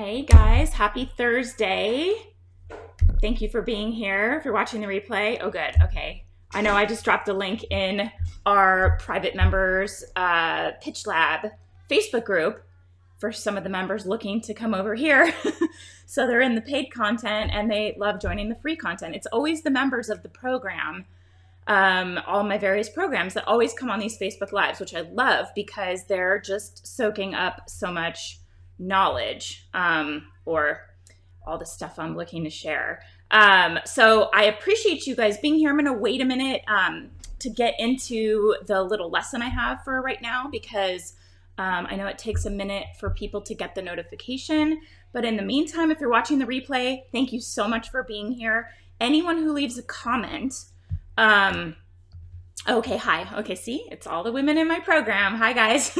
Hey guys, happy Thursday. Thank you for being here. If you're watching the replay, oh good, okay. I know I just dropped a link in our private members Pitch Lab Facebook group for some of the members looking to come over here. So they're in the paid content and they love joining the free content. It's always the members of the program, all my various programs that always come on these Facebook Lives, which I love because they're just soaking up so much knowledge or all the stuff I'm looking to share. So I appreciate you guys being here. I'm going to wait a minute to get into the little lesson I have for right now because I know it takes a minute for people to get the notification. But in the meantime, if you're watching the replay, thank you so much for being here. Anyone who leaves a comment, okay, hi. Okay, see, it's all the women in my program. Hi, guys.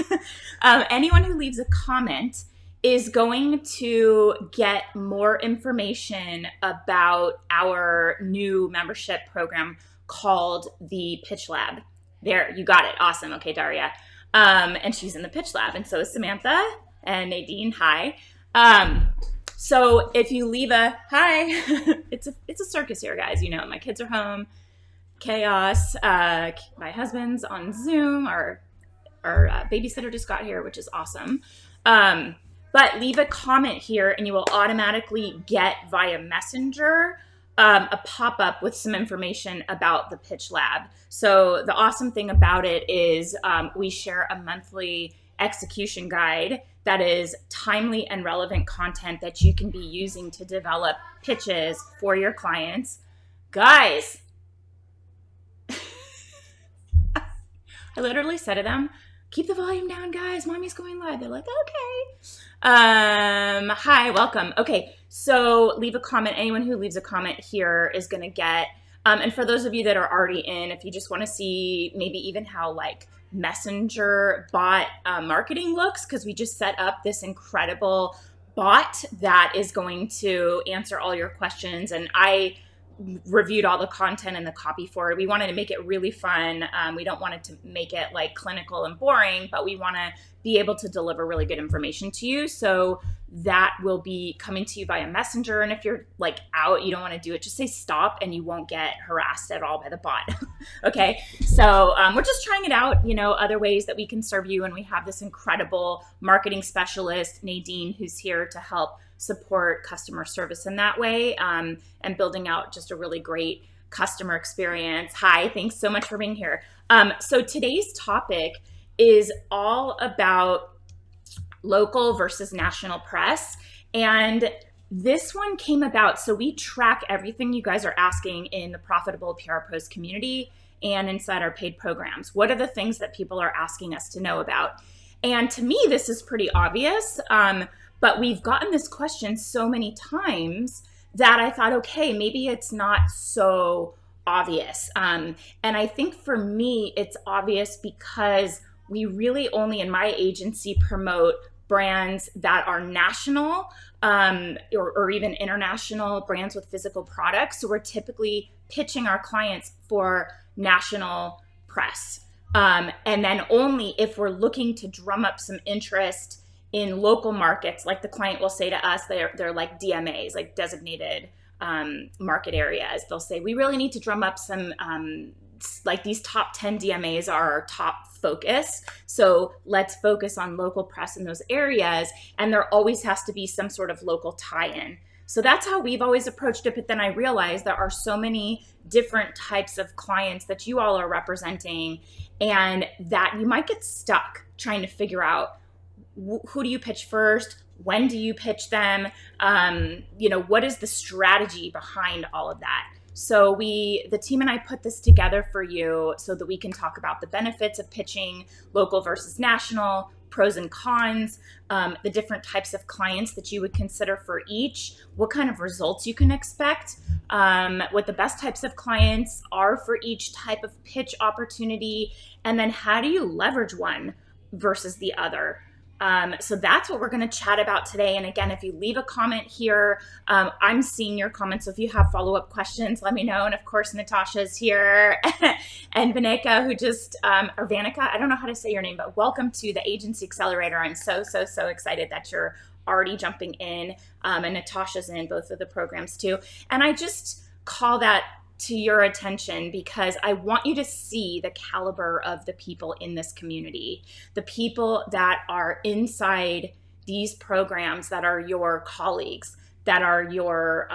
Anyone who leaves a comment is going to get more information about our new membership program called the Pitch Lab. There, you got it. Awesome. Okay, Daria. And she's in the Pitch Lab, and so is Samantha and Nadine. Hi. So if you leave a hi, it's a circus here, guys. You know, my kids are home. Chaos. My husband's on Zoom. Our babysitter just got here, which is awesome. But leave a comment here and you will automatically get via Messenger a pop-up with some information about the Pitch Lab. So the awesome thing about it is we share a monthly execution guide that is timely and relevant content that you can be using to develop pitches for your clients. Guys, I literally said to them, keep the volume down, guys. Mommy's going live. They're like, okay. Hi, welcome. Okay, so leave a comment. Anyone who leaves a comment here is going to get, and for those of you that are already in, if you just want to see maybe even how like Messenger bot marketing looks, because we just set up this incredible bot that is going to answer all your questions. And I reviewed all the content and the copy for it. We wanted to make it really fun. We don't want it to make it like clinical and boring, but we want to be able to deliver really good information to you. So that will be coming to you via Messenger. And if you're like out, you don't want to do it, just say stop and you won't get harassed at all by the bot. Okay. So we're just trying it out, you know, other ways that we can serve you. And we have this incredible marketing specialist, Nadine, who's here to help support customer service in that way, and building out just a really great customer experience. Hi, thanks so much for being here. So today's topic is all about local versus national press. And this one came about, so we track everything you guys are asking in the Profitable PR Pros community and inside our paid programs. What are the things that people are asking us to know about? And to me, this is pretty obvious. But we've gotten this question so many times that I thought, okay, maybe it's not so obvious. And I think for me, it's obvious because we really only in my agency promote brands that are national or even international brands with physical products. So we're typically pitching our clients for national press. And then only if we're looking to drum up some interest in local markets, like the client will say to us, they're like DMAs, like designated market areas. They'll say, we really need to drum up some, like these top 10 DMAs are our top focus. So let's focus on local press in those areas. And there always has to be some sort of local tie-in. So that's how we've always approached it. But then I realized there are so many different types of clients that you all are representing and that you might get stuck trying to figure out who do you pitch first? When do you pitch them? You know, what is the strategy behind all of that? So the team and I put this together for you so that we can talk about the benefits of pitching local versus national, pros and cons, the different types of clients that you would consider for each, what kind of results you can expect, what the best types of clients are for each type of pitch opportunity, and then how do you leverage one versus the other. So that's what we're going to chat about today. And again, if you leave a comment here, I'm seeing your comments. So if you have follow-up questions, let me know. And of course, Natasha's here and Vanika, who just, or Vanika, I don't know how to say your name, but welcome to the Agency Accelerator. I'm so excited that you're already jumping in, and Natasha's in both of the programs too. And I just call that to your attention because I want you to see the caliber of the people in this community, the people that are inside these programs, that are your colleagues, that are your,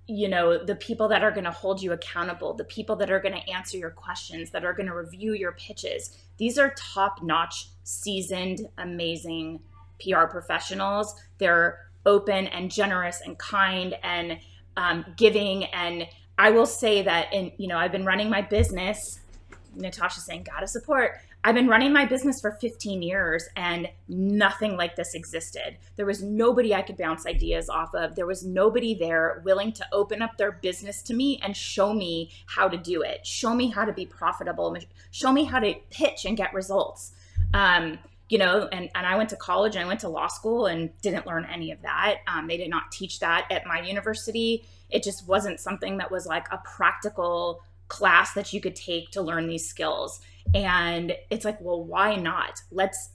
the people that are going to hold you accountable, the people that are going to answer your questions, that are going to review your pitches. These are top-notch, seasoned, amazing PR professionals. They're open and generous and kind and giving. And I will say that I've been running my business. Natasha's saying, gotta support. I've been running my business for 15 years and nothing like this existed. There was nobody I could bounce ideas off of. There was nobody there willing to open up their business to me and show me how to do it, show me how to be profitable, show me how to pitch and get results. And I went to college and I went to law school and didn't learn any of that. They did not teach that at my university. It just wasn't something that was like a practical class that you could take to learn these skills. And it's like, well, why not? Let's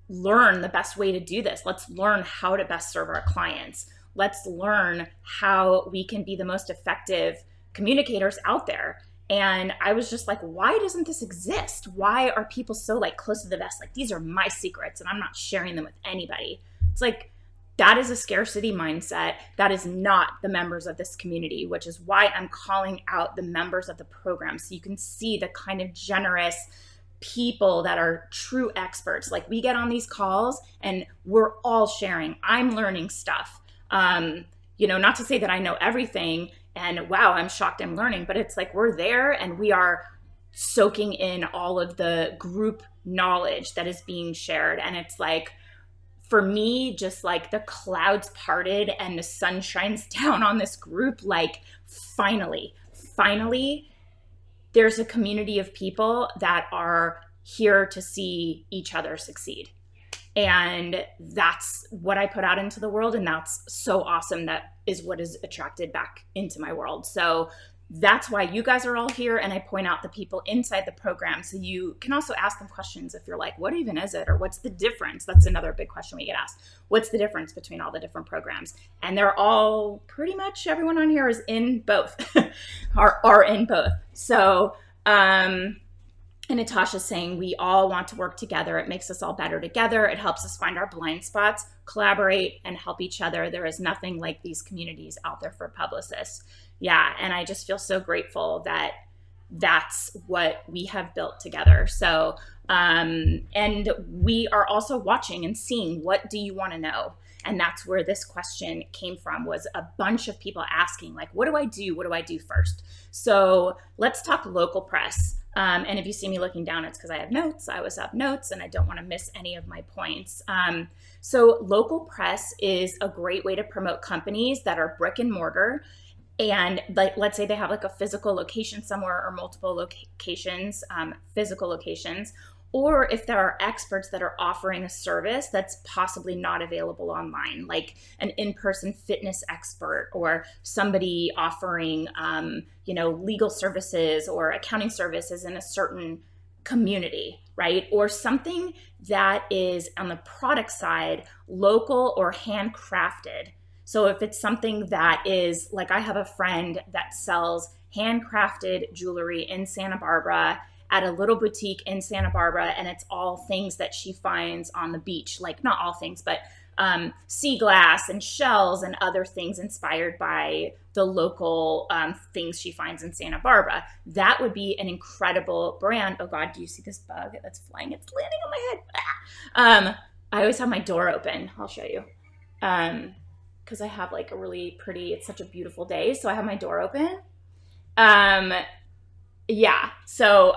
learn the best way to do this. Let's learn how to best serve our clients. Let's learn how we can be the most effective communicators out there. And I was just like, why doesn't this exist? Why are people so like close to the vest? Like, these are my secrets and I'm not sharing them with anybody. It's like, that is a scarcity mindset. That is not the members of this community, which is why I'm calling out the members of the program. So you can see the kind of generous people that are true experts. Like, we get on these calls and we're all sharing. I'm learning stuff. Not to say that I know everything and wow, I'm shocked I'm learning, but it's like we're there and we are soaking in all of the group knowledge that is being shared. And it's like, for me, just like the clouds parted and the sun shines down on this group, like finally, there's a community of people that are here to see each other succeed. And that's what I put out into the world. And that's so awesome. That is what is attracted back into my world. So that's why you guys are all here. And I point out the people inside the program. So you can also ask them questions if you're like, what even is it? Or what's the difference? That's another big question we get asked. What's the difference between all the different programs? And they're all pretty much, everyone on here is in both, are in both. So, and Natasha's saying we all want to work together. It makes us all better together. It helps us find our blind spots, collaborate, and help each other. There is nothing like these communities out there for publicists. Yeah, and I just feel so grateful that that's what we have built together. So, and we are also watching and seeing, what do you want to know? And that's where this question came from, was a bunch of people asking, like, what do I do? What do I do first? So let's talk local press. And if you see me looking down, it's because I have notes. I always have notes and I don't want to miss any of my points. So local press is a great way to promote companies that are brick and mortar. And like, let's say they have like a physical location somewhere or multiple locations, physical locations, or if there are experts that are offering a service that's possibly not available online, like an in-person fitness expert or somebody offering, legal services or accounting services in a certain community, right? Or something that is on the product side, local or handcrafted. So if it's something that is, like, I have a friend that sells handcrafted jewelry in Santa Barbara at a little boutique in Santa Barbara, and it's all things that she finds on the beach, like not all things, but sea glass and shells and other things inspired by the local things she finds in Santa Barbara. That would be an incredible brand. Oh God, do you see this bug that's flying? It's landing on my head. I always have my door open. I'll show you. Because I have like a really pretty, it's such a beautiful day. So I have my door open. Yeah, so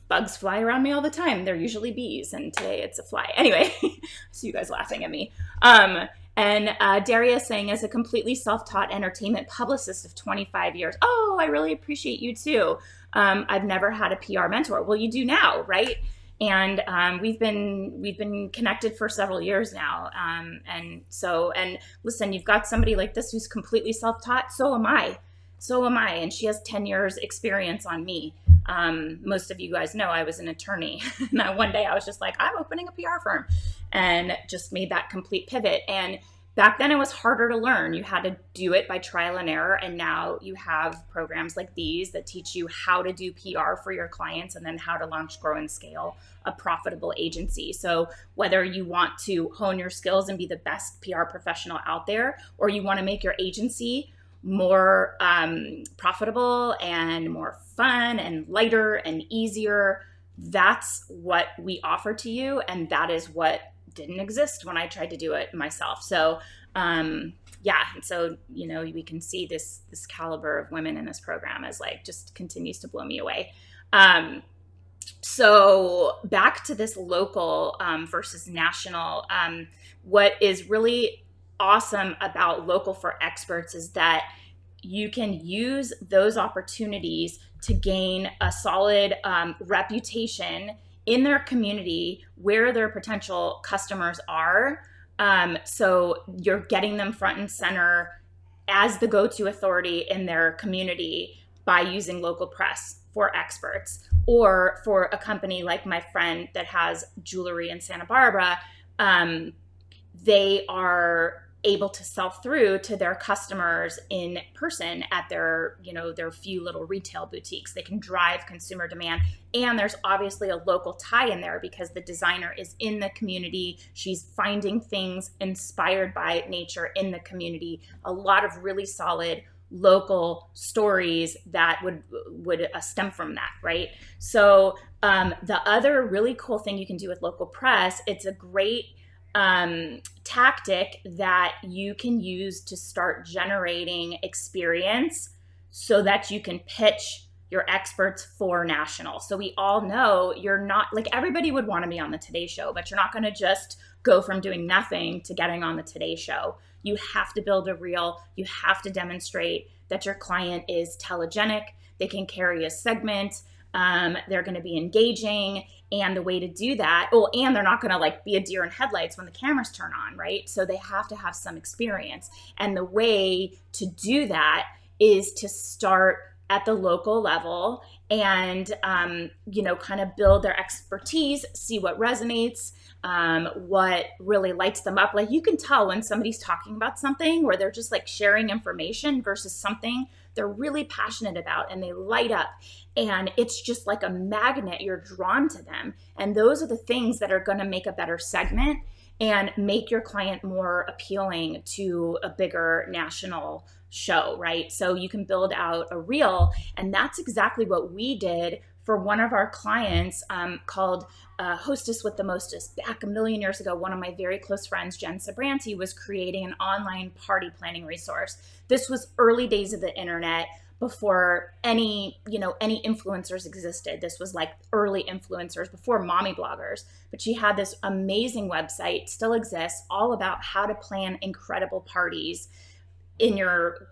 bugs fly around me all the time. They're usually bees, and today it's a fly. Anyway, I see you guys laughing at me. And Daria saying, as a completely self-taught entertainment publicist of 25 years, oh, I really appreciate you too. I've never had a PR mentor. Well, you do now, right? And we've been connected for several years now. And listen, you've got somebody like this who's completely self-taught. So am I. And she has 10 years experience on me. Most of you guys know I was an attorney. And that one day I was just like, I'm opening a PR firm, and just made that complete pivot. And back then it was harder to learn. You had to do it by trial and error. And now you have programs like these that teach you how to do PR for your clients, and then how to launch, grow, and scale a profitable agency. So whether you want to hone your skills and be the best PR professional out there, or you want to make your agency more profitable and more fun and lighter and easier, that's what we offer to you. And that is what didn't exist when I tried to do it myself. So yeah, and so we can see this caliber of women in this program as like just continues to blow me away. So back to this local versus national. What is really awesome about Local for Experts is that you can use those opportunities to gain a solid reputation in their community where their potential customers are. So you're getting them front and center as the go-to authority in their community by using local press for experts. Or for a company like my friend that has jewelry in Santa Barbara, they are able to sell through to their customers in person at their few little retail boutiques. They can drive consumer demand. And there's obviously a local tie in there because the designer is in the community. She's finding things inspired by nature in the community. A lot of really solid local stories that would stem from that, right? So the other really cool thing you can do with local press, it's a great tactic that you can use to start generating experience so that you can pitch your experts for national. So we all know you're not, like, everybody would want to be on the Today Show, but you're not going to just go from doing nothing to getting on the Today Show. You have to build a reel. You have to demonstrate that your client is telegenic. They can carry a segment. They're going to be engaging. And the way to do that, and they're not going to like be a deer in headlights when the cameras turn on, right? So they have to have some experience. And the way to do that is to start at the local level and, kind of build their expertise, see what resonates, what really lights them up. Like, you can tell when somebody's talking about something where they're just like sharing information versus something they're really passionate about and they light up, and it's just like a magnet. You're drawn to them. And those are the things that are going to make a better segment and make your client more appealing to a bigger national show, right? So you can build out a reel. And that's exactly what we did for one of our clients called Hostess with the Mostest. Back a million years ago, one of my very close friends, Jen Sabranti, was creating an online party planning resource. This was early days of the internet, before any influencers existed. This was like early influencers, before mommy bloggers. But she had this amazing website, still exists, all about how to plan incredible parties in your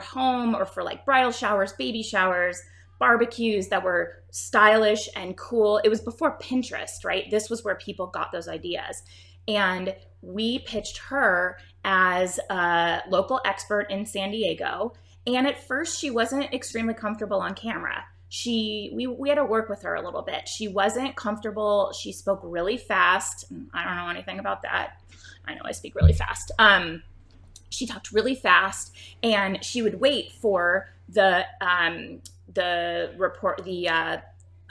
home, or for like bridal showers, baby showers, barbecues that were stylish and cool. It was before Pinterest, right? This was where people got those ideas. And we pitched her as a local expert in San Diego. And at first she wasn't extremely comfortable on camera. We had to work with her a little bit. She wasn't comfortable. She spoke really fast. I don't know anything about that. I know I speak really fast. She talked really fast, and she would wait for the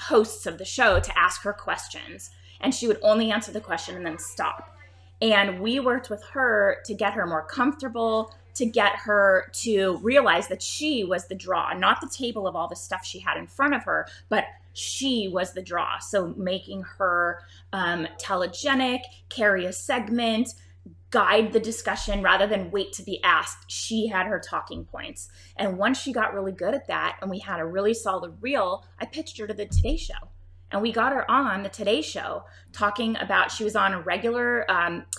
hosts of the show to ask her questions, and she would only answer the question and then stop. And we worked with her to get her more comfortable, to get her to realize that she was the draw, not the table of all the stuff she had in front of her, but she was the draw. So making her telegenic, carry a segment, guide the discussion rather than wait to be asked. She had her talking points. And once she got really good at that and we had a really solid reel, I pitched her to the Today Show. And we got her on the Today Show talking about, she was on a regular,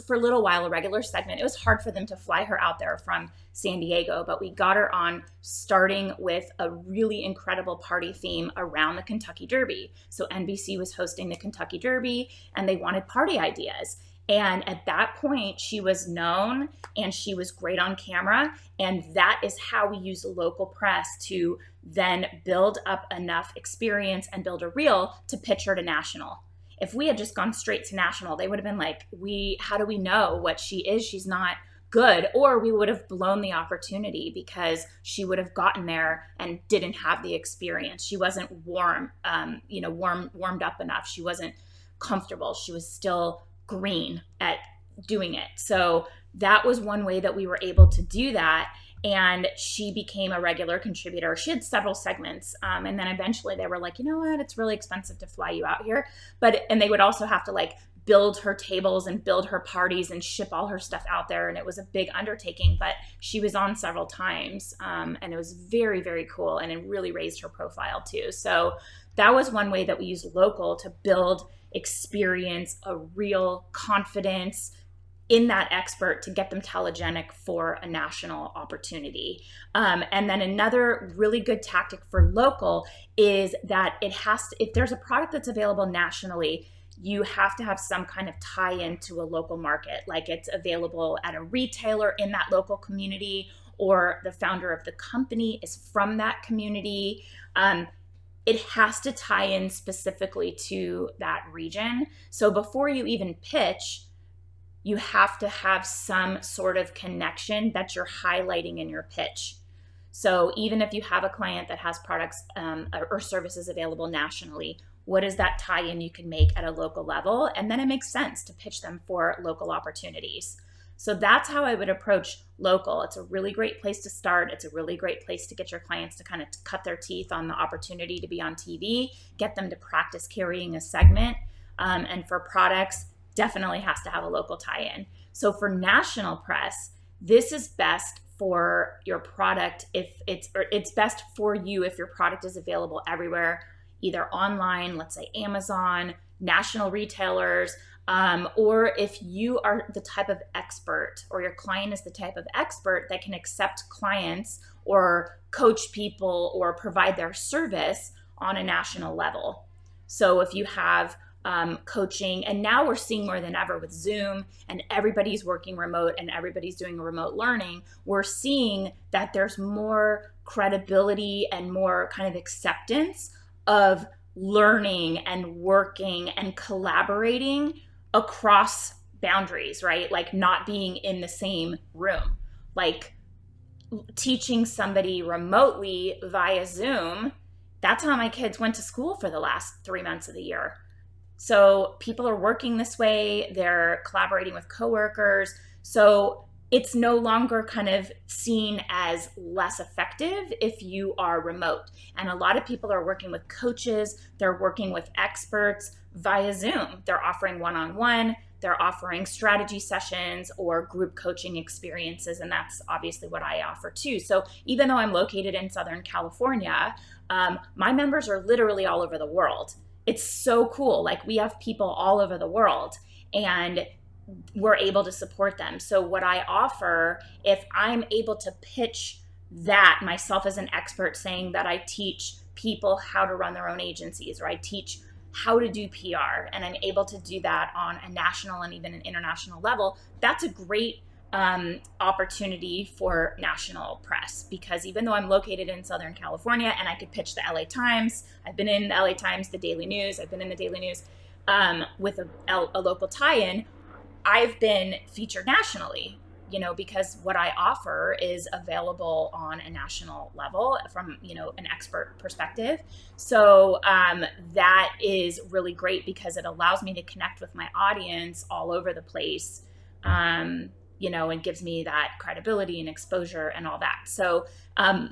for a little while, a regular segment. It was hard for them to fly her out there from San Diego, but we got her on starting with a really incredible party theme around the Kentucky Derby. So NBC was hosting the Kentucky Derby and they wanted party ideas. And at that point, she was known and she was great on camera. And that is how we use local press to then build up enough experience and build a reel to pitch her to national. If we had just gone straight to national, they would have been like, how do we know what she is? She's not good. Or we would have blown the opportunity because she would have gotten there and didn't have the experience. She wasn't warmed up enough. She wasn't comfortable. She was still green at doing it. So that was one way that we were able to do that. And she became a regular contributor. She had several segments. And then eventually they were like, you know what, it's really expensive to fly you out here. And they would also have to like build her tables and build her parties and ship all her stuff out there. And it was a big undertaking, but she was on several times. And it was very, very cool. And it really raised her profile too. So that was one way that we used local to build experience, a real confidence in that expert to get them telegenic for a national opportunity. And then another really good tactic for local is that if there's a product that's available nationally, you have to have some kind of tie-in to a local market, like it's available at a retailer in that local community, or the founder of the company is from that community. It has to tie in specifically to that region. So before you even pitch, you have to have some sort of connection that you're highlighting in your pitch. So even if you have a client that has products or services available nationally, what is that tie-in you can make at a local level? And then it makes sense to pitch them for local opportunities. So that's how I would approach local. It's a really great place to start. It's a really great place to get your clients to kind of cut their teeth on the opportunity to be on TV, get them to practice carrying a segment. And for products, definitely has to have a local tie-in. So for national press, this is best for your product it's best for you if your product is available everywhere, either online, let's say Amazon, national retailers, or if you are the type of expert or your client is the type of expert that can accept clients or coach people or provide their service on a national level. So if you have coaching, and now we're seeing more than ever with Zoom and everybody's working remote and everybody's doing remote learning, we're seeing that there's more credibility and more kind of acceptance of learning and working and collaborating across boundaries, right? Like not being in the same room, like teaching somebody remotely via Zoom. That's how my kids went to school for the last 3 months of the year. So people are working this way, they're collaborating with coworkers. So it's no longer kind of seen as less effective if you are remote. And a lot of people are working with coaches, they're working with experts via Zoom. They're offering one-on-one, they're offering strategy sessions or group coaching experiences. And that's obviously what I offer too. So even though I'm located in Southern California, my members are literally all over the world. It's so cool. Like we have people all over the world and we're able to support them. So what I offer, if I'm able to pitch that myself as an expert, saying that I teach people how to run their own agencies, or I teach how to do PR, and I'm able to do that on a national and even an international level, that's a great opportunity for national press. Because even though I'm located in Southern California and I could pitch the LA Times, I've been in the LA Times, the Daily News, I've been in the Daily News with a local tie-in, I've been featured nationally, because what I offer is available on a national level from, an expert perspective. So that is really great because it allows me to connect with my audience all over the place, and gives me that credibility and exposure and all that. So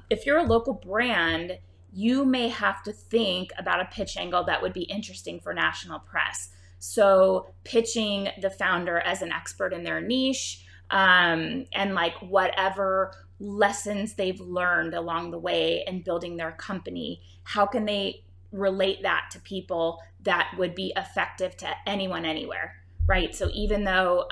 if you're a local brand, you may have to think about a pitch angle that would be interesting for national press. So pitching the founder as an expert in their niche, and like whatever lessons they've learned along the way in building their company, how can they relate that to people that would be effective to anyone, anywhere, right? So even though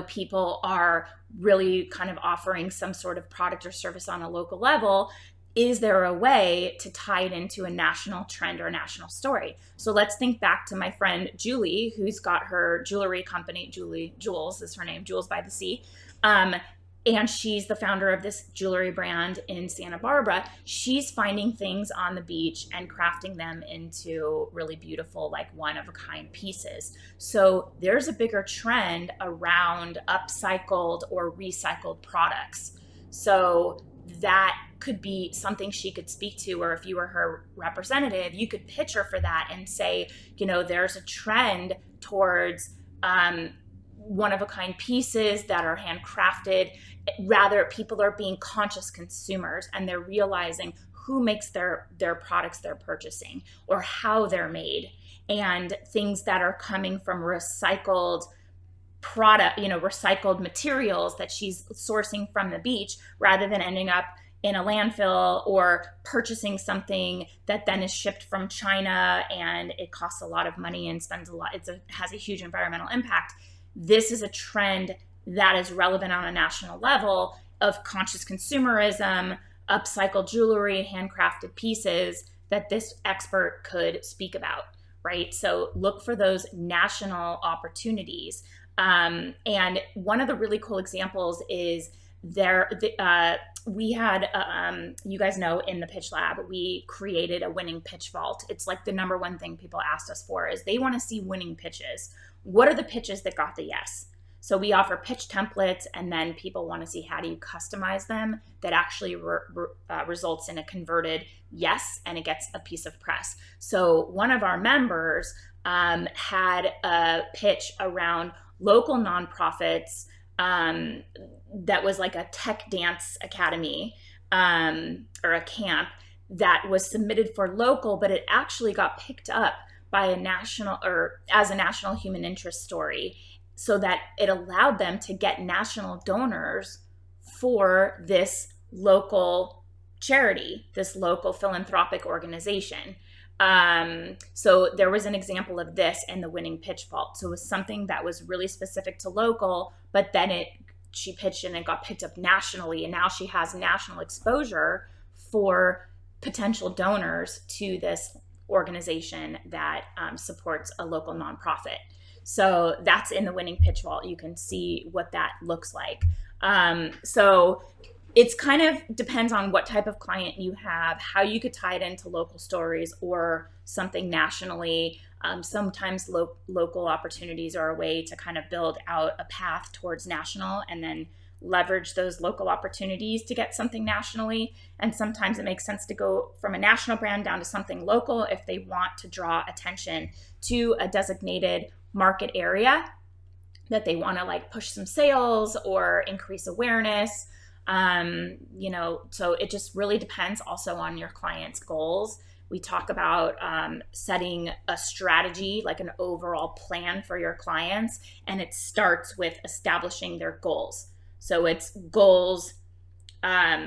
people are really kind of offering some sort of product or service on a local level, is there a way to tie it into a national trend or a national story? So let's think back to my friend Julie, who's got her jewelry company. Jules is her name, Jules by the Sea. And she's the founder of this jewelry brand in Santa Barbara. She's finding things on the beach and crafting them into really beautiful, like one-of-a-kind pieces. So there's a bigger trend around upcycled or recycled products. So that could be something she could speak to, or if you were her representative, you could pitch her for that and say, there's a trend towards one-of-a-kind pieces that are handcrafted. Rather, people are being conscious consumers, and they're realizing who makes their products they're purchasing or how they're made, and things that are coming from recycled recycled materials that she's sourcing from the beach, rather than ending up in a landfill or purchasing something that then is shipped from China and it costs a lot of money and has a huge environmental impact. This is a trend that is relevant on a national level of conscious consumerism, upcycled jewelry, handcrafted pieces that this expert could speak about, right? So look for those national opportunities. And one of the really cool examples is we had, you guys know, in the pitch lab, we created a winning pitch vault. It's like the number one thing people asked us for is they want to see winning pitches. What are the pitches that got the yes? So we offer pitch templates, and then people want to see how do you customize them that actually results in a converted yes, and it gets a piece of press. So one of our members had a pitch around local nonprofits that was like a tech dance academy or a camp that was submitted for local, but it actually got picked up by as a national human interest story, so that it allowed them to get national donors for this local charity, this local philanthropic organization. So there was an example of this in the winning pitch vault. So it was something that was really specific to local, but then she pitched and it got picked up nationally, and now she has national exposure for potential donors to this organization that supports a local nonprofit. So that's in the winning pitch vault. You can see what that looks like. So it's kind of depends on what type of client you have, how you could tie it into local stories or something nationally. Sometimes local opportunities are a way to kind of build out a path towards national and then leverage those local opportunities to get something nationally. And sometimes it makes sense to go from a national brand down to something local if they want to draw attention to a designated market area that they want to like push some sales or increase awareness. So it just really depends also on your client's goals. We talk about setting a strategy, like an overall plan for your clients, and it starts with establishing their goals. So it's goals,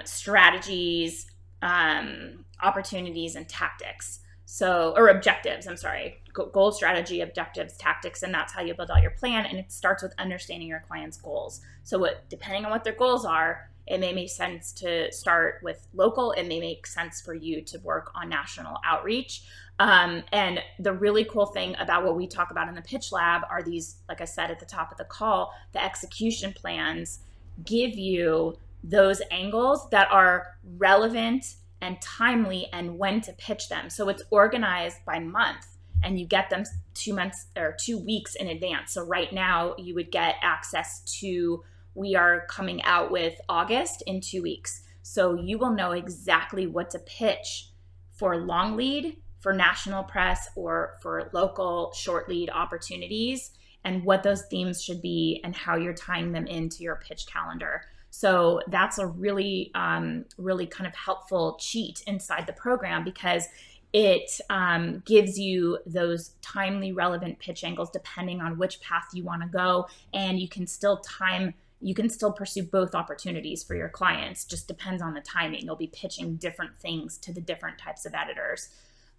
strategies, opportunities, and tactics. Or objectives, I'm sorry, goal, strategy, objectives, tactics, and that's how you build out your plan. And it starts with understanding your client's goals. So depending on what their goals are, it may make sense to start with local. It may make sense for you to work on national outreach. And the really cool thing about what we talk about in the pitch lab are these, like I said at the top of the call, the execution plans give you those angles that are relevant and timely and when to pitch them. So it's organized by month, and you get them 2 months or 2 weeks in advance. So right now you would get access to, we are coming out with August in 2 weeks. So you will know exactly what to pitch for long lead, for national press, or for local short lead opportunities, and what those themes should be and how you're tying them into your pitch calendar. So that's a really, really kind of helpful cheat inside the program, because it gives you those timely, relevant pitch angles depending on which path you want to go, and you can still pursue both opportunities for your clients. Just depends on the timing. You'll be pitching different things to the different types of editors.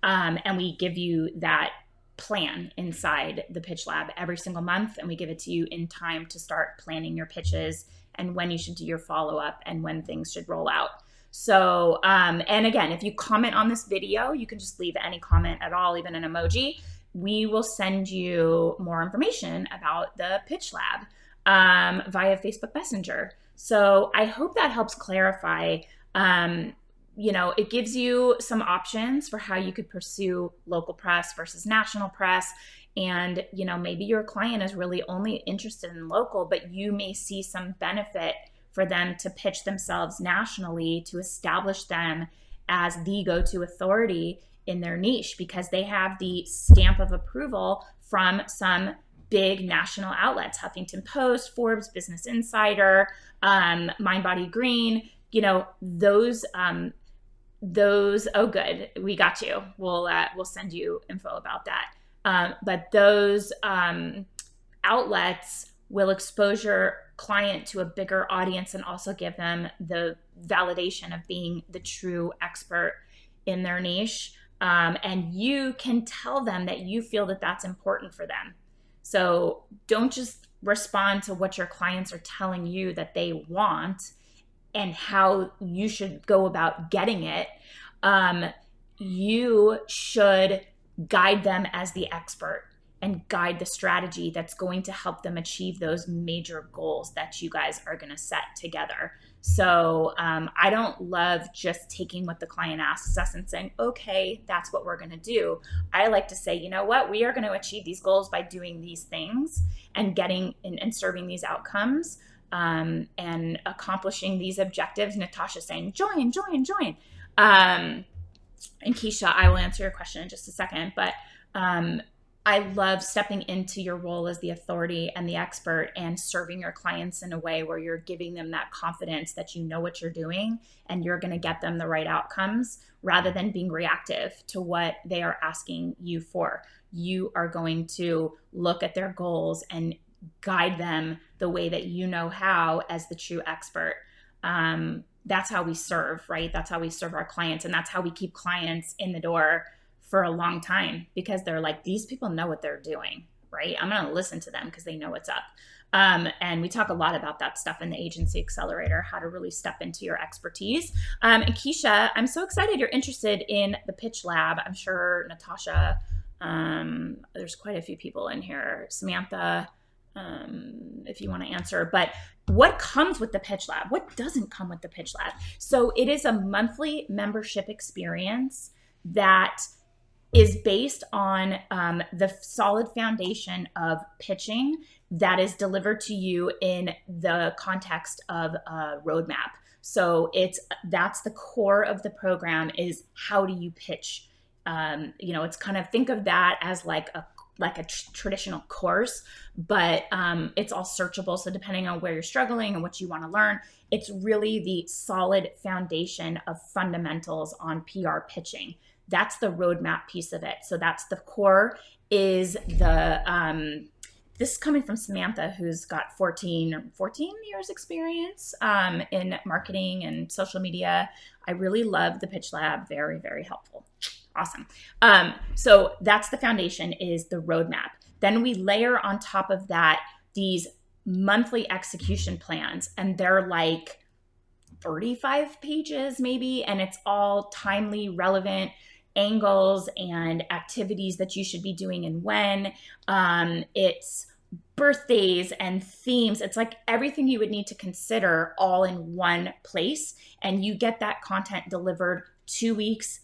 And we give you that plan inside the pitch lab every single month, and we give it to you in time to start planning your pitches and when you should do your follow-up and when things should roll out. So, and again, if you comment on this video, you can just leave any comment at all, even an emoji. We will send you more information about the Pitch Lab via Facebook Messenger. So I hope that helps clarify. It gives you some options for how you could pursue local press versus national press. And, maybe your client is really only interested in local, but you may see some benefit for them to pitch themselves nationally to establish them as the go-to authority in their niche because they have the stamp of approval from some big national outlets, Huffington Post, Forbes, Business Insider, Mind Body Green, those, oh, good. We got you. We'll send you info about that. But those outlets will expose your client to a bigger audience and also give them the validation of being the true expert in their niche. And you can tell them that you feel that that's important for them. So don't just respond to what your clients are telling you that they want and how you should go about getting it. You should guide them as the expert and guide the strategy that's going to help them achieve those major goals that you guys are going to set together. So I don't love just taking what the client asks us and saying, okay, that's what we're going to do. I like to say, you know what, we are going to achieve these goals by doing these things and getting and serving these outcomes and accomplishing these objectives. Natasha's saying, join. And Keisha, I will answer your question in just a second, but I love stepping into your role as the authority and the expert and serving your clients in a way where you're giving them that confidence that you know what you're doing and you're going to get them the right outcomes rather than being reactive to what they are asking you for. You are going to look at their goals and guide them the way that you know how as the true expert. That's how we serve, right? That's how we serve our clients. And that's how we keep clients in the door for a long time because they're like, these people know what they're doing, right? I'm going to listen to them because they know what's up. And we talk a lot about that stuff in the Agency Accelerator, how to really step into your expertise. And Keisha, I'm so excited you're interested in the Pitch Lab. I'm sure Natasha, there's quite a few people in here. Samantha, if you want to answer, but what comes with the Pitch Lab? What doesn't come with the Pitch Lab? So it is a monthly membership experience that is based on the solid foundation of pitching that is delivered to you in the context of a roadmap. So that's the core of the program is how do you pitch? It's kind of think of that as like a traditional course, but it's all searchable. So depending on where you're struggling and what you want to learn, it's really the solid foundation of fundamentals on PR pitching. That's the roadmap piece of it. So that's the core is the, this is coming from Samantha, who's got 14 years experience in marketing and social media. I really love the Pitch Lab. Very, very helpful. Awesome. So that's the foundation is the roadmap. Then we layer on top of that these monthly execution plans, and they're like 35 pages maybe, and it's all timely, relevant angles and activities that you should be doing and when. It's birthdays and themes. It's like everything you would need to consider all in one place, and you get that content delivered 2 weeks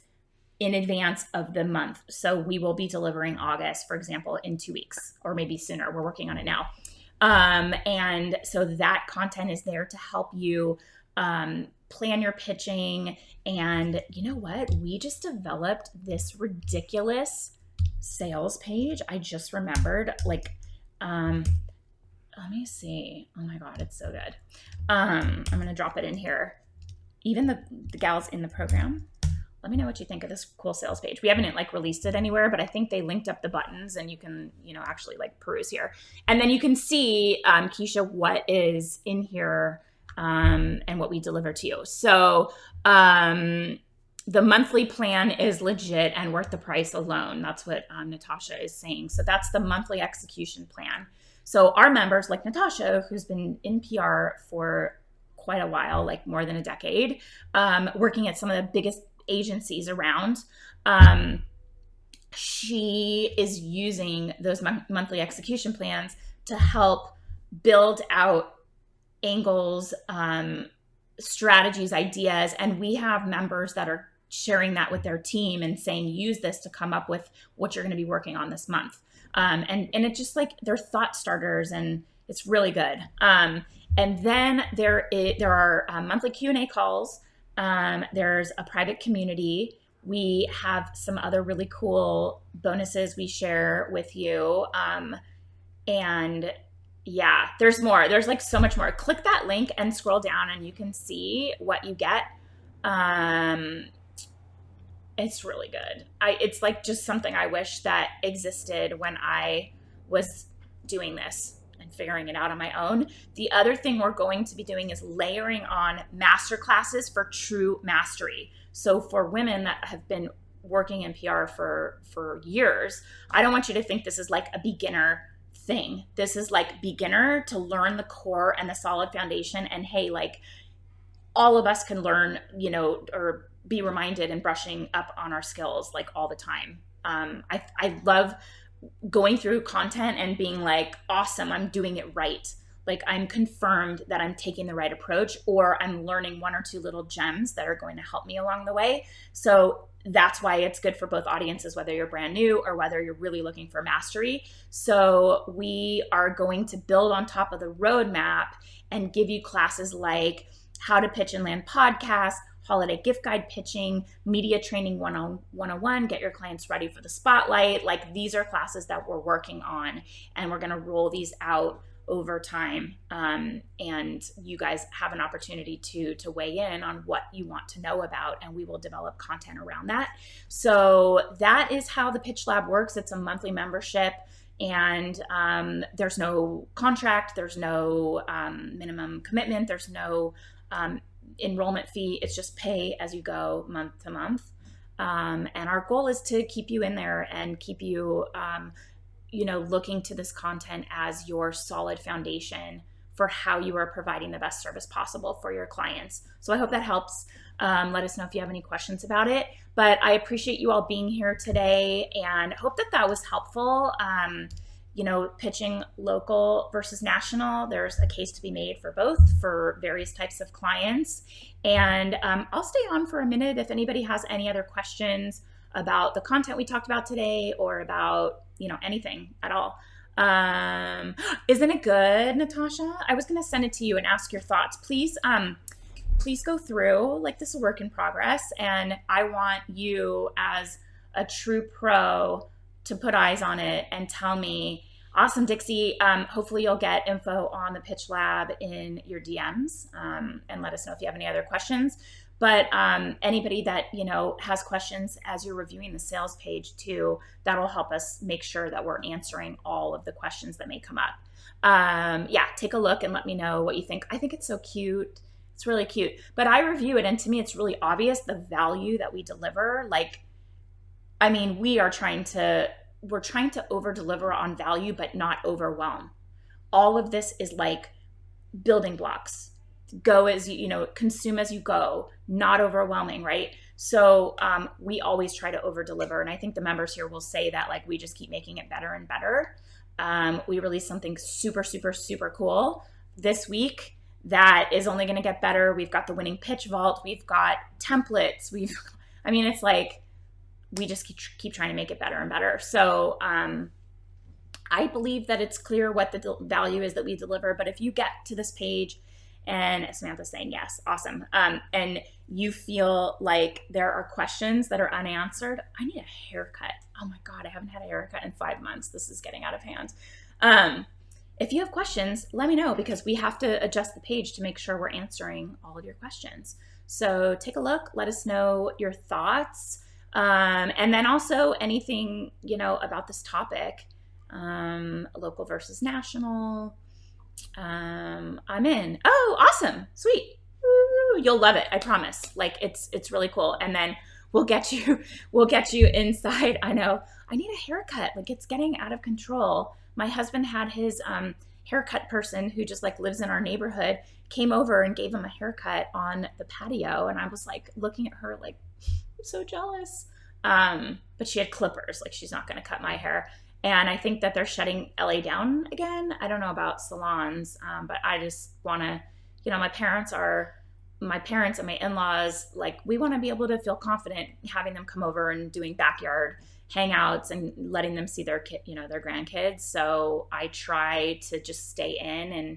in advance of the month. So we will be delivering August, for example, in 2 weeks or maybe sooner. We're working on it now. And so that content is there to help you plan your pitching. And you know what? We just developed this ridiculous sales page. I just remembered, let me see. Oh my God, it's so good. I'm going to drop it in here. Even the gals in the program, let me know what you think of this cool sales page. We haven't released it anywhere, but I think they linked up the buttons and you can, actually peruse here. And then you can see, Keisha, what is in here and what we deliver to you. So the monthly plan is legit and worth the price alone. That's what Natasha is saying. So that's the monthly execution plan. So our members like Natasha, who's been in PR for quite a while, like more than a decade, working at some of the biggest agencies around. She is using those monthly execution plans to help build out angles, strategies, ideas. And we have members that are sharing that with their team and saying, use this to come up with what you're going to be working on this month. And it's just like they're thought starters, and it's really good. And then there are monthly Q&A calls. There's a private community. We have some other really cool bonuses we share with you. And yeah, there's more. There's like so much more. Click that link and scroll down and you can see what you get. It's really good. It's like just something I wish that existed when I was doing this and figuring it out on my own. The other thing we're going to be doing is layering on master classes for true mastery. So for women that have been working in PR for years, I don't want you to think this is like a beginner thing. This is like beginner to learn the core and the solid foundation. And hey, like all of us can learn, or be reminded and brushing up on our skills like all the time. I love going through content and being like, awesome, I'm doing it right. Like I'm confirmed that I'm taking the right approach, or I'm learning one or two little gems that are going to help me along the way. So that's why it's good for both audiences, whether you're brand new or whether you're really looking for mastery. So we are going to build on top of the roadmap and give you classes like how to pitch and land podcasts, holiday gift guide pitching, media training 101, get your clients ready for the spotlight. Like these are classes that we're working on, and we're going to roll these out over time. And you guys have an opportunity to weigh in on what you want to know about, and we will develop content around that. So that is how the Pitch Lab works. It's a monthly membership, and there's no contract, there's no minimum commitment, there's no enrollment fee. It's just pay as you go month to month. And our goal is to keep you in there and keep you looking to this content as your solid foundation for how you are providing the best service possible for your clients. So I hope that helps. Let us know if you have any questions about it. But I appreciate you all being here today and hope that was helpful. Pitching local versus national, there's a case to be made for both for various types of clients. And I'll stay on for a minute if anybody has any other questions about the content we talked about today or about, anything at all. Isn't it good, Natasha? I was going to send it to you and ask your thoughts. Please go through, like this is a work in progress. And I want you as a true pro to put eyes on it and tell me, awesome, Dixie. Hopefully you'll get info on the Pitch Lab in your DMs, and let us know if you have any other questions. But anybody that, has questions as you're reviewing the sales page too, that'll help us make sure that we're answering all of the questions that may come up. Take a look and let me know what you think. I think it's so cute. It's really cute. But I review it, and to me, it's really obvious the value that we deliver. We're trying to over deliver on value, but not overwhelm. All of this is like building blocks. Go as consume as you go, not overwhelming, right? So we always try to over deliver. And I think the members here will say that we just keep making it better and better. We released something super, super, super cool this week that is only going to get better. We've got the winning pitch vault. We've got templates. It's like, we just keep trying to make it better and better. So I believe that it's clear what the value is that we deliver. But if you get to this page and Samantha's saying yes, awesome, and you feel like there are questions that are unanswered, I need a haircut. Oh my God, I haven't had a haircut in 5 months. This is getting out of hand. If you have questions, let me know, because we have to adjust the page to make sure we're answering all of your questions. So take a look, let us know your thoughts. And then also anything, about this topic, local versus national, I'm in. Oh, awesome. Sweet. Woo, you'll love it. I promise. It's really cool. And then we'll get you inside. I know I need a haircut. It's getting out of control. My husband had his haircut person who just like lives in our neighborhood came over and gave him a haircut on the patio. And I was like looking at her like, I'm so jealous. But she had clippers, like she's not going to cut my hair. And I think that they're shutting LA down again. I don't know about salons, but I just want to, you know, my parents and my in-laws, like we want to be able to feel confident having them come over and doing backyard hangouts and letting them see their kid, you know, their grandkids. So I try to just stay in and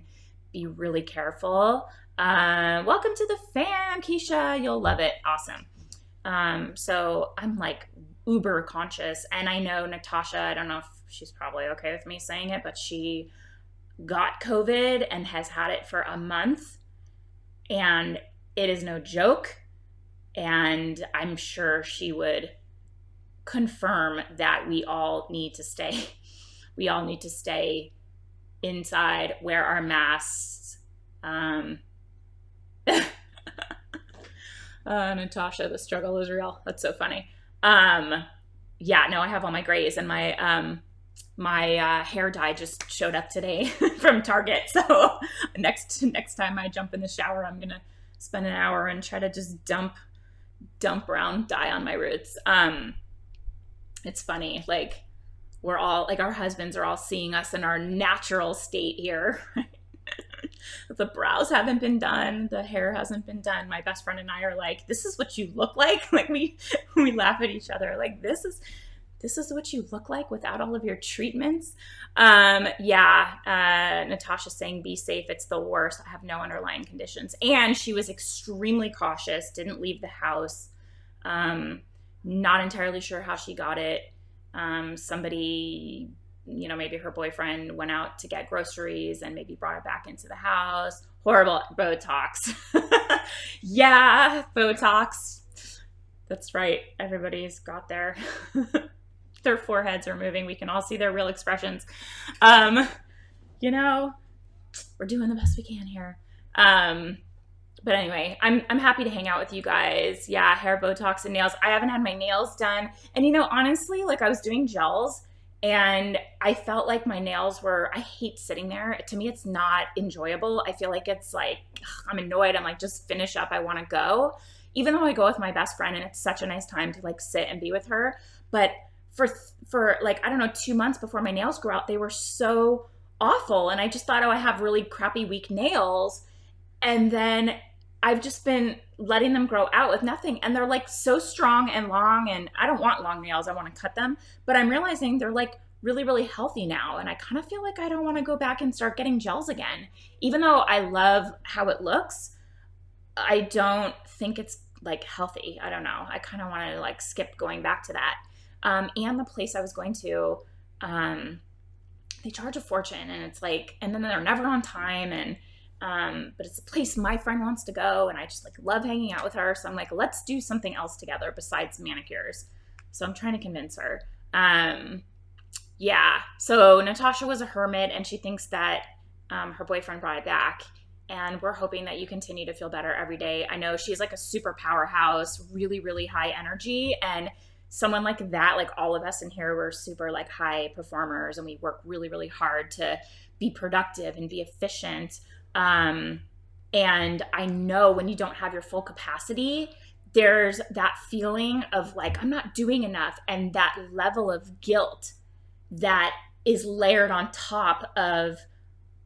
be really careful. Welcome to the fam, Keisha. You'll love it. Awesome. So I'm like uber conscious, and I know Natasha, I don't know if she's probably okay with me saying it, but she got COVID and has had it for a month, and it is no joke. And I'm sure she would confirm that we all need to stay inside, wear our masks. Natasha, the struggle is real. That's so funny. Yeah, no, I have all my grays, and my hair dye just showed up today from Target. So next time I jump in the shower, I'm gonna spend an hour and try to just dump brown dye on my roots. It's funny, like we're all like, our husbands are all seeing us in our natural state here. The brows haven't been done, the hair hasn't been done. My best friend and I are like, this is what you look like. Like we laugh at each other, like this is what you look like without all of your treatments. Natasha's saying be safe, it's the worst. I have no underlying conditions. And she was extremely cautious, didn't leave the house. Not entirely sure how she got it. Somebody, you know, maybe her boyfriend went out to get groceries and maybe brought it back into the house. Horrible. Botox. Yeah, Botox. That's right. Everybody's got their foreheads are moving. We can all see their real expressions. You know, we're doing the best we can here. But anyway, I'm happy to hang out with you guys. Yeah, hair, Botox, and nails. I haven't had my nails done. And, you know, honestly, like I was doing gels and I felt like my nails were, I hate sitting there. To me, it's not enjoyable. I feel like it's like, I'm annoyed. I'm like, just finish up. I want to go. Even though I go with my best friend and it's such a nice time to like sit and be with her. But for like, I don't know, 2 months before my nails grew out, they were so awful. And I just thought, oh, I have really crappy, weak nails. And then I've just been letting them grow out with nothing. And they're like so strong and long, and I don't want long nails. I want to cut them, but I'm realizing they're like really, really healthy now. And I kind of feel like I don't want to go back and start getting gels again. Even though I love how it looks, I don't think it's like healthy. I don't know. I kind of want to like skip going back to that. And the place I was going to, they charge a fortune, and it's like, and then they're never on time. And, but it's a place my friend wants to go, and I just like love hanging out with her. So I'm like, let's do something else together besides manicures. So I'm trying to convince her. Yeah. So Natasha was a hermit, and she thinks that, her boyfriend brought it back, and we're hoping that you continue to feel better every day. I know she's like a super powerhouse, really, really high energy. And someone like that, like all of us in here, we're super like high performers, and we work really, really hard to be productive and be efficient. And I know when you don't have your full capacity, there's that feeling of like, I'm not doing enough. And that level of guilt that is layered on top of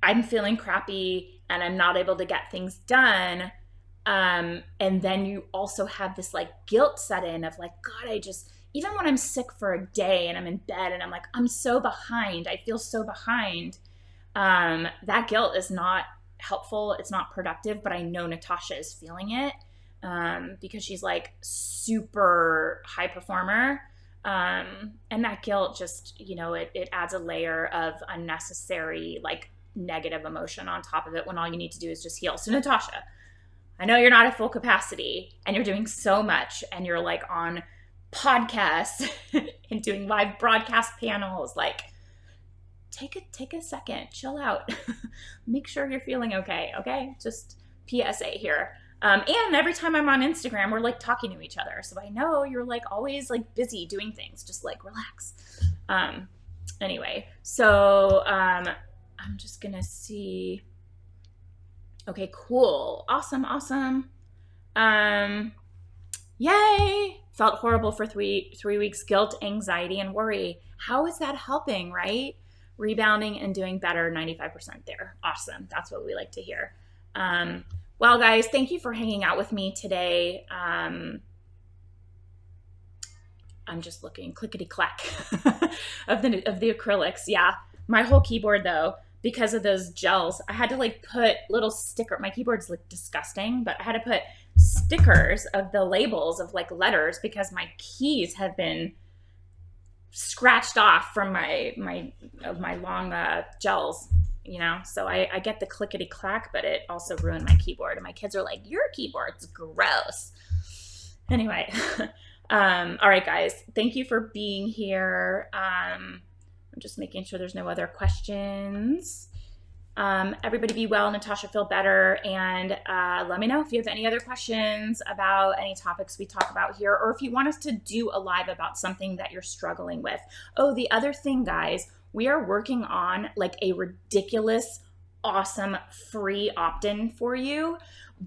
I'm feeling crappy and I'm not able to get things done. And then you also have this like guilt set in of like, God, even when I'm sick for a day and I'm in bed and I'm like, I'm so behind, I feel so behind. That guilt is not helpful. It's not productive, but I know Natasha is feeling it, because she's like super high performer. And that guilt just, you know, it adds a layer of unnecessary, like negative emotion on top of it when all you need to do is just heal. So Natasha, I know you're not at full capacity and you're doing so much, and you're like on podcasts and doing live broadcast panels. Like, take a second, chill out, make sure you're feeling okay. Okay. Just PSA here. And every time I'm on Instagram, we're like talking to each other. So I know you're like always like busy doing things, just like relax. Anyway, so, I'm just gonna see. Okay, cool. Awesome. Yay! Felt horrible for three weeks. Guilt, anxiety, and worry. How is that helping, right? Rebounding and doing better, 95% there. Awesome. That's what we like to hear. Well, guys, thank you for hanging out with me today. I'm just looking, clickety-clack of the acrylics. Yeah, my whole keyboard, though, because of those gels, I had to like put little sticker. My keyboard's like disgusting, but I had to put stickers of the labels of like letters because my keys have been scratched off from my long gels, you know. So I get the clickety clack, but it also ruined my keyboard. And my kids are like, "Your keyboard's gross." Anyway, all right, guys, thank you for being here. I'm just making sure there's no other questions. Everybody be well. Natasha, feel better. And let me know if you have any other questions about any topics we talk about here, or if you want us to do a live about something that you're struggling with. Oh, the other thing, guys, we are working on like a ridiculous, awesome free opt-in for you,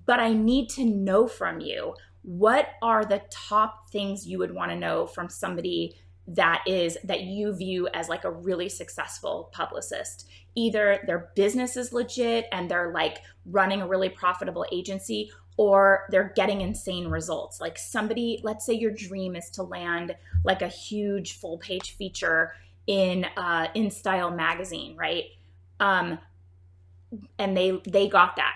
but I need to know from you, what are the top things you would want to know from somebody that you view as like a really successful publicist? Either their business is legit and they're like running a really profitable agency, or they're getting insane results. Like somebody, let's say your dream is to land like a huge full page feature in InStyle magazine, right? And they got that.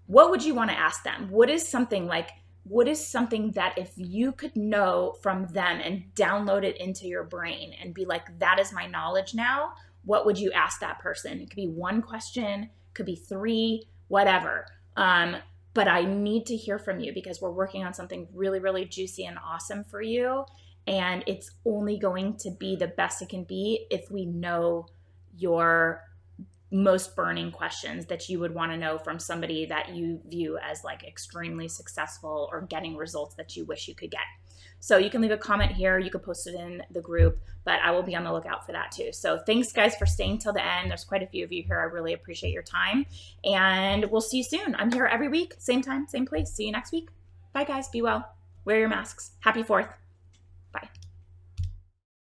What would you want to ask them? What is something that if you could know from them and download it into your brain and be like, that is my knowledge now, what would you ask that person? It could be one question, could be three, whatever. But I need to hear from you because we're working on something really, really juicy and awesome for you. And it's only going to be the best it can be if we know your most burning questions that you would want to know from somebody that you view as like extremely successful or getting results that you wish you could get. So you can leave a comment here. You could post it in the group, but I will be on the lookout for that too. So thanks, guys, for staying till the end. There's quite a few of you here. I really appreciate your time, and we'll see you soon. I'm here every week, same time, same place. See you next week. Bye, guys. Be well. Wear your masks. Happy 4th.